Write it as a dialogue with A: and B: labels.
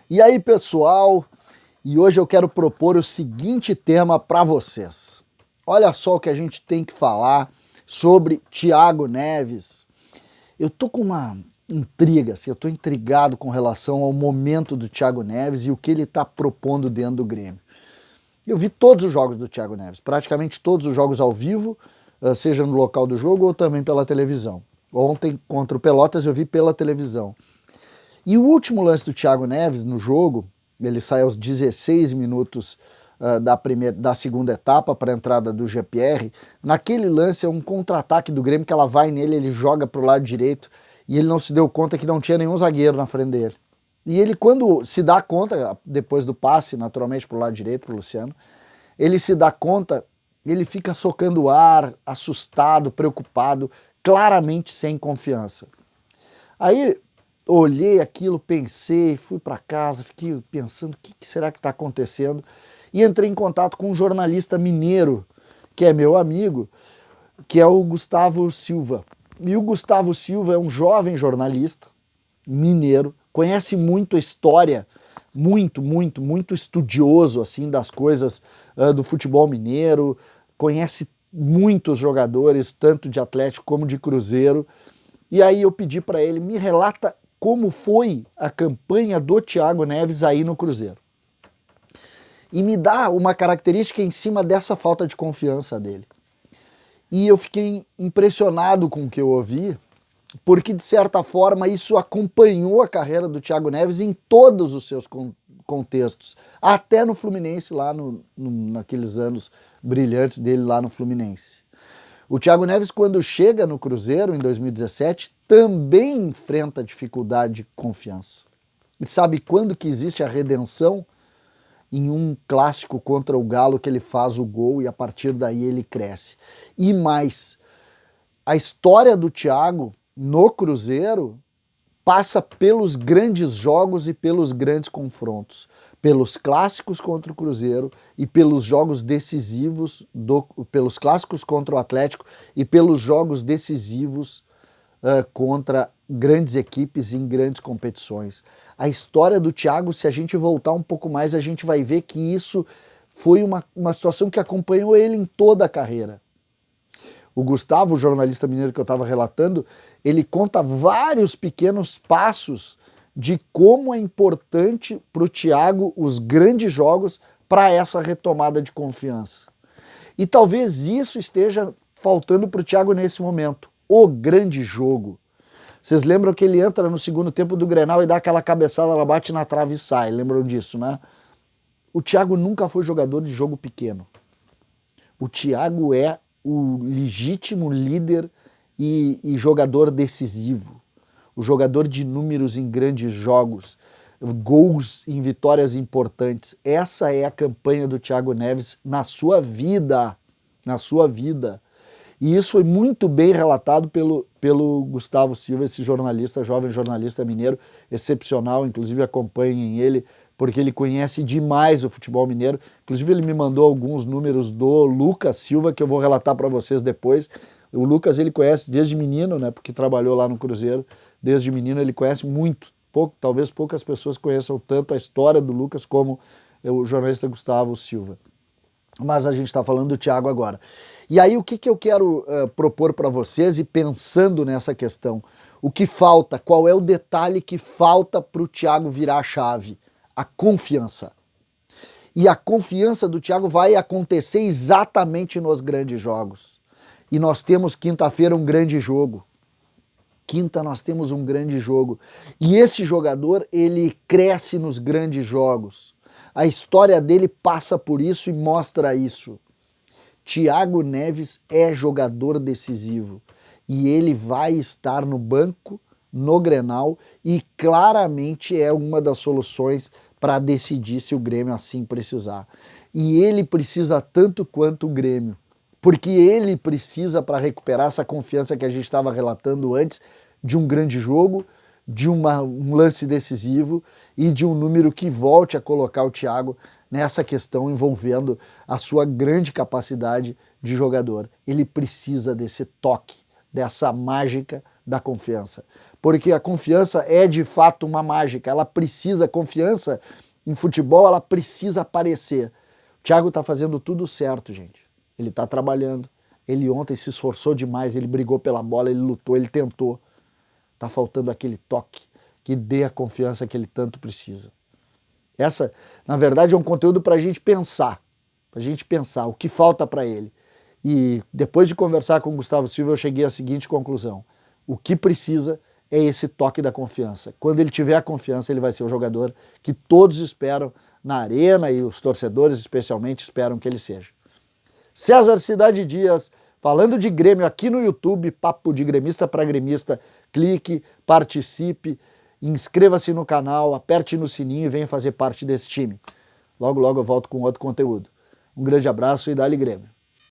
A: E aí, pessoal? E hoje eu quero propor o seguinte tema para vocês. Olha só o que a gente tem que falar sobre Thiago Neves. Eu tô com uma intriga, assim, eu tô intrigado com relação ao momento do Thiago Neves e o que ele está propondo dentro do Grêmio. Eu vi todos os jogos do Thiago Neves, praticamente todos os jogos ao vivo, seja no local do jogo ou também pela televisão. Ontem, contra o Pelotas, eu vi pela televisão. E o último lance do Thiago Neves no jogo, ele sai aos 16 minutos da segunda etapa para a entrada do GPR. Naquele lance é um contra-ataque do Grêmio que ela vai nele, ele joga para o lado direito e ele não se deu conta que não tinha nenhum zagueiro na frente dele. E ele, quando se dá conta, depois do passe, naturalmente, para o lado direito, para o Luciano, ele se dá conta, ele fica socando o ar, assustado, preocupado, claramente sem confiança. Aí olhei aquilo, pensei, fui para casa, fiquei pensando o que será que está acontecendo e entrei em contato com um jornalista mineiro, que é meu amigo, que é o Gustavo Silva. E o Gustavo Silva é um jovem jornalista mineiro, conhece muito a história, muito estudioso assim das coisas do futebol mineiro, conhece muitos jogadores, tanto de Atlético como de Cruzeiro. E aí eu pedi para ele, me relata como foi a campanha do Thiago Neves aí no Cruzeiro. E me dá uma característica em cima dessa falta de confiança dele. E eu fiquei impressionado com o que eu ouvi, porque de certa forma isso acompanhou a carreira do Thiago Neves em todos os seus contextos, até no Fluminense, lá naqueles anos brilhantes dele lá no Fluminense. O Thiago Neves, quando chega no Cruzeiro em 2017, também enfrenta dificuldade de confiança. E sabe quando que existe a redenção? Em um clássico contra o Galo que ele faz o gol e a partir daí ele cresce. E mais, a história do Thiago no Cruzeiro passa pelos grandes jogos e pelos grandes confrontos, pelos clássicos contra o Cruzeiro e pelos jogos decisivos, pelos clássicos contra o Atlético e pelos jogos decisivos contra grandes equipes em grandes competições. A história do Thiago, se a gente voltar um pouco mais, a gente vai ver que isso foi uma situação que acompanhou ele em toda a carreira. O Gustavo, o jornalista mineiro que eu estava relatando, ele conta vários pequenos passos de como é importante para o Thiago os grandes jogos para essa retomada de confiança. E talvez isso esteja faltando para o Thiago nesse momento, o grande jogo. Vocês lembram que ele entra no segundo tempo do Grenal e dá aquela cabeçada, ela bate na trave e sai, lembram disso, né? O Thiago nunca foi jogador de jogo pequeno. O Thiago é o legítimo líder e jogador decisivo, o jogador de números em grandes jogos, gols em vitórias importantes. Essa é a campanha do Thiago Neves na sua vida, na sua vida. E isso foi muito bem relatado pelo Gustavo Silva, esse jornalista, jovem jornalista mineiro, excepcional, inclusive acompanhem ele, porque ele conhece demais o futebol mineiro. Inclusive ele me mandou alguns números do Lucas Silva, que eu vou relatar para vocês depois. O Lucas ele conhece desde menino, né, porque trabalhou lá no Cruzeiro, desde menino ele conhece muito, talvez poucas pessoas conheçam tanto a história do Lucas como o jornalista Gustavo Silva. Mas a gente está falando do Thiago agora. E aí o que eu quero propor para vocês e pensando nessa questão? O que falta? Qual é o detalhe que falta para o Thiago virar a chave? A confiança. E a confiança do Thiago vai acontecer exatamente nos grandes jogos. E nós temos quinta-feira um grande jogo. Quinta nós temos um grande jogo. E esse jogador, ele cresce nos grandes jogos. A história dele passa por isso e mostra isso. Thiago Neves é jogador decisivo e ele vai estar no banco, no Grenal, e claramente é uma das soluções para decidir se o Grêmio assim precisar. E ele precisa tanto quanto o Grêmio, porque ele precisa, para recuperar essa confiança que a gente estava relatando antes, de um grande jogo, de um lance decisivo e de um número que volte a colocar o Thiago nessa questão envolvendo a sua grande capacidade de jogador. Ele precisa desse toque, dessa mágica da confiança. Porque a confiança é de fato uma mágica, ela precisa, confiança em futebol, ela precisa aparecer. O Thiago tá fazendo tudo certo, gente. Ele tá trabalhando, ele ontem se esforçou demais, ele brigou pela bola, ele lutou, ele tentou. Tá faltando aquele toque que dê a confiança que ele tanto precisa. Essa, na verdade, é um conteúdo para a gente pensar. Para a gente pensar o que falta para ele. E depois de conversar com o Gustavo Silva, eu cheguei à seguinte conclusão. O que precisa é esse toque da confiança. Quando ele tiver a confiança, ele vai ser o jogador que todos esperam na arena e os torcedores especialmente esperam que ele seja. César Cidade Dias, falando de Grêmio aqui no YouTube, papo de gremista para gremista. Clique, participe, inscreva-se no canal, aperte no sininho e venha fazer parte desse time. Logo, logo eu volto com outro conteúdo. Um grande abraço e dá-lhe Grêmio.